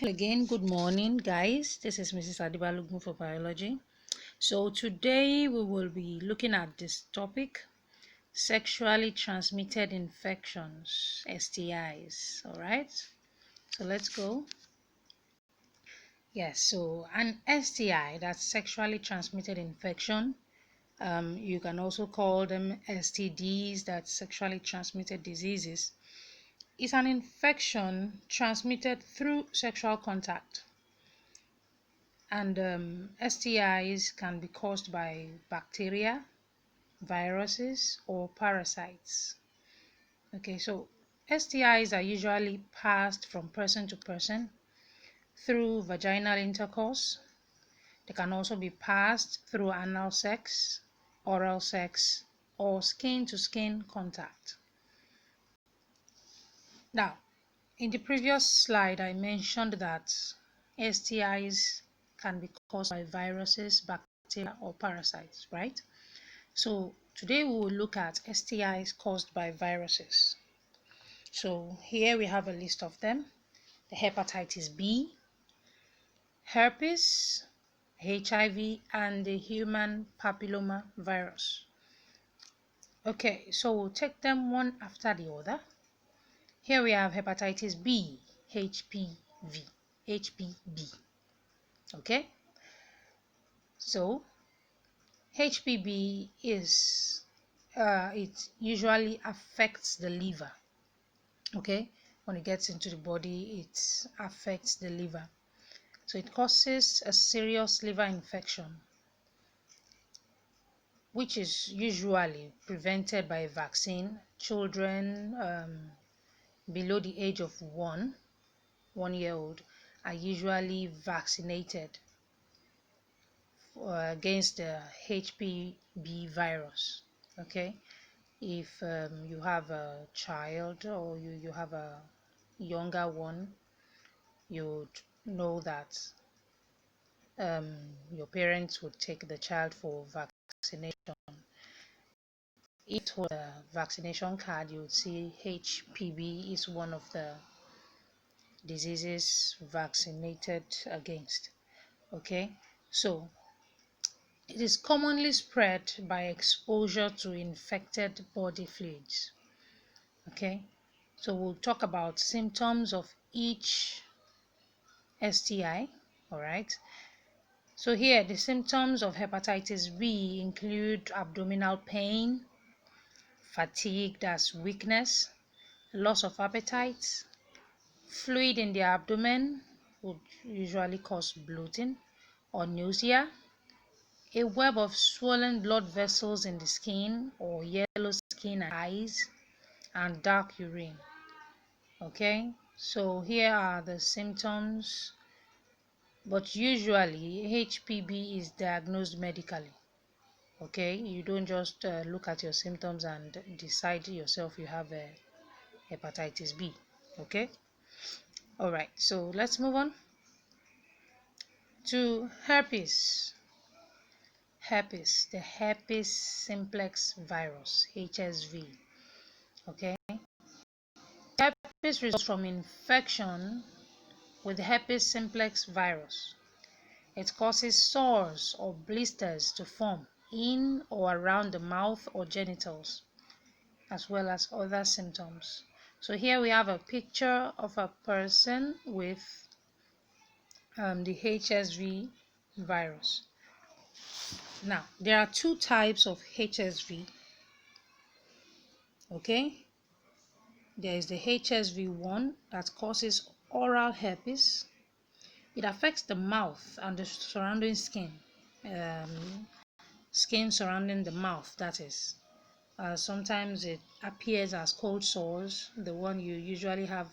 Again, good morning, guys. This is Mrs. Adibalugmu for biology. So today we will be looking at this topic, sexually transmitted infections, STIs. All right. So let's go. Yes. So an STI, that's sexually transmitted infection. You can also call them STDs, that's sexually transmitted diseases. Is an infection transmitted through sexual contact. And STIs can be caused by bacteria, viruses, or parasites. Okay, so STIs are usually passed from person to person through vaginal intercourse. They can also be passed through anal sex, oral sex, or skin to skin contact. Now, in the previous slide, I mentioned that STIs can be caused by viruses, bacteria, or parasites, right? So today we will look at STIs caused by viruses. So here we have a list of them: the hepatitis B, herpes, HIV, and the human papilloma virus. Okay, so we'll take them one after the other. Here we have hepatitis B, HPV. Okay, so HPV is it usually affects the liver. Okay, when it gets into the body, it affects the liver, so it causes a serious liver infection, which is usually prevented by a vaccine. Children below the age of 1 year old are usually vaccinated against the HPV virus. Okay, if you have a child or you have a younger one, you'd know that your parents would take the child for vaccination. If it was a vaccination card, you would see HPV is one of the diseases vaccinated against. Okay, so it is commonly spread by exposure to infected body fluids. Okay, so we'll talk about symptoms of each STI. All right. So here, the symptoms of hepatitis B include abdominal pain, fatigue, that's weakness, loss of appetite, fluid in the abdomen would usually cause bloating or nausea, a web of swollen blood vessels in the skin or yellow skin and eyes, and dark urine. Okay, so here are the symptoms, but usually HPV is diagnosed medically. Okay, you don't just look at your symptoms and decide yourself you have a hepatitis B. Okay, all right, so let's move on to herpes. The herpes simplex virus, HSV. Okay, herpes results from infection with the herpes simplex virus. It causes sores or blisters to form in or around the mouth or genitals, as well as other symptoms. So here we have a picture of a person with the HSV virus. Now, there are two types of HSV. Okay, there is the HSV1 that causes oral herpes. It affects the mouth and the surrounding skin, skin surrounding the mouth, that is. Sometimes it appears as cold sores, the one you usually have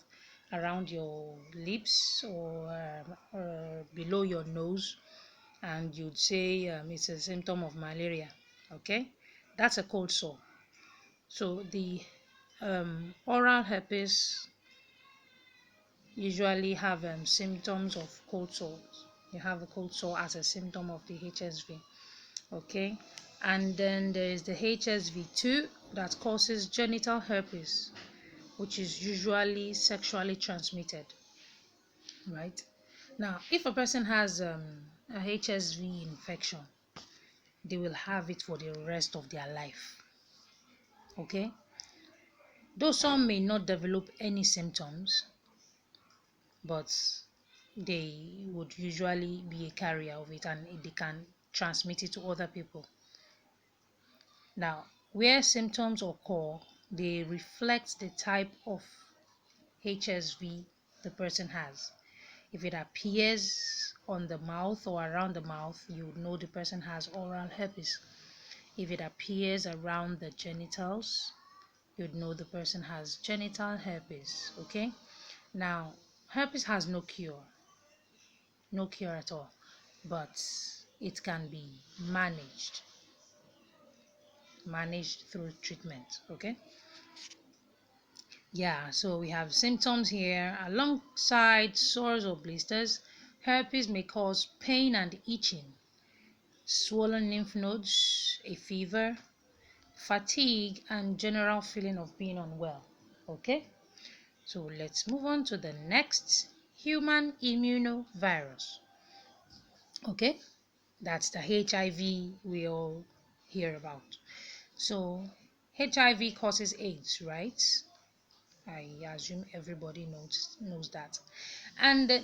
around your lips or below your nose, and you'd say it's a symptom of malaria. Okay, that's a cold sore. So the oral herpes usually have symptoms of cold sores. You have a cold sore as a symptom of the HSV. Okay, and then there is the HSV2 that causes genital herpes, which is usually sexually transmitted, right? Now, if a person has a HSV infection, they will have it for the rest of their life. Okay, though some may not develop any symptoms, but they would usually be a carrier of it and they can transmit it to other people. Now, where symptoms occur, they reflect the type of HSV the person has. If it appears on the mouth or around the mouth, you would know the person has oral herpes. If it appears around the genitals, you'd know the person has genital herpes. Okay, now herpes has no cure, no cure at all, but it can be managed through treatment. Okay, yeah, so we have symptoms here. Alongside sores or blisters, herpes may cause pain and itching, swollen lymph nodes, a fever, fatigue, and general feeling of being unwell. Okay, so let's move on to the next, human immunovirus. Okay, that's the HIV we all hear about. So HIV causes AIDS, right? I assume everybody knows that. And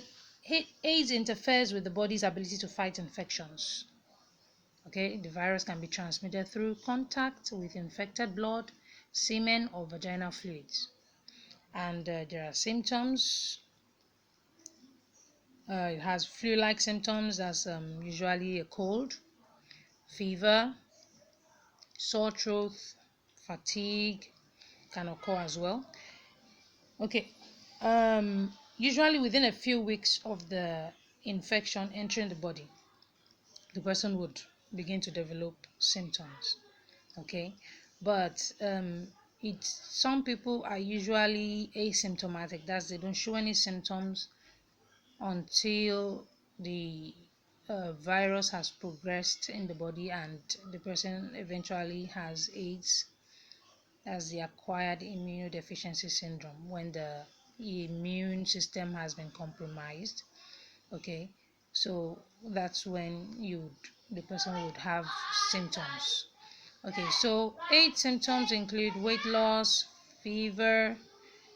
AIDS interferes with the body's ability to fight infections. Okay, the virus can be transmitted through contact with infected blood, semen, or vaginal fluids. And there are symptoms. It has flu-like symptoms, as usually a cold, fever, sore throat, fatigue can occur as well. Okay, usually within a few weeks of the infection entering the body, the person would begin to develop symptoms. Okay, but some people are usually asymptomatic. That's, they don't show any symptoms until the virus has progressed in the body and the person eventually has AIDS, as the acquired immunodeficiency syndrome, when the immune system has been compromised. Okay, so that's when the person would have symptoms. Okay, so AIDS symptoms include weight loss, fever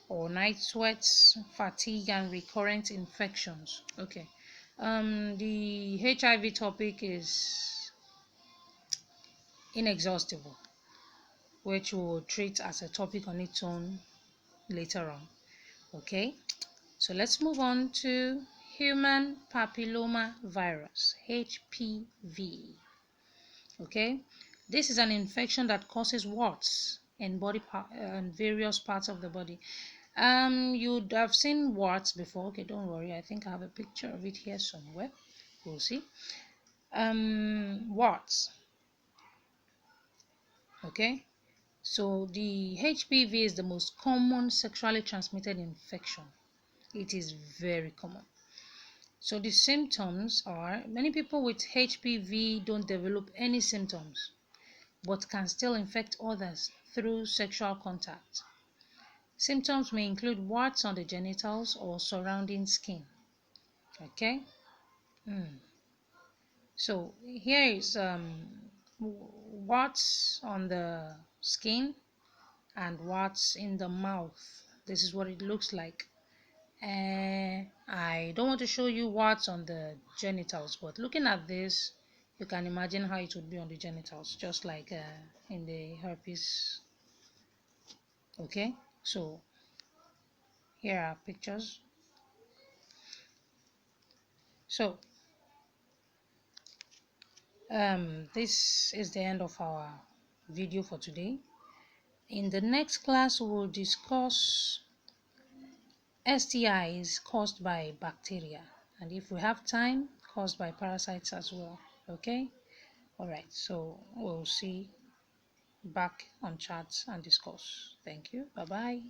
or night sweats, fatigue, and recurrent infections. Okay, the HIV topic is inexhaustible, which we'll treat as a topic on its own later on. Okay, so let's move on to human papilloma virus, HPV. Okay, this is an infection that causes warts in various parts of the body. You'd have seen warts before. Okay, don't worry, I think I have a picture of it here somewhere. We'll see. Warts. Okay, so the HPV is the most common sexually transmitted infection. It is very common. So the symptoms are, many people with HPV don't develop any symptoms but can still infect others through sexual contact. Symptoms may include warts on the genitals or surrounding skin. Okay, so here is warts on the skin and warts in the mouth. This is what it looks like. I don't want to show you warts on the genitals, but looking at this, you can imagine how it would be on the genitals, just like in the herpes. Okay, so here are pictures. So this is the end of our video for today. In the next class, we'll discuss STIs caused by bacteria, and if we have time, caused by parasites as well. Okay, all right, so we'll see back on chats and discuss. Thank you. Bye bye.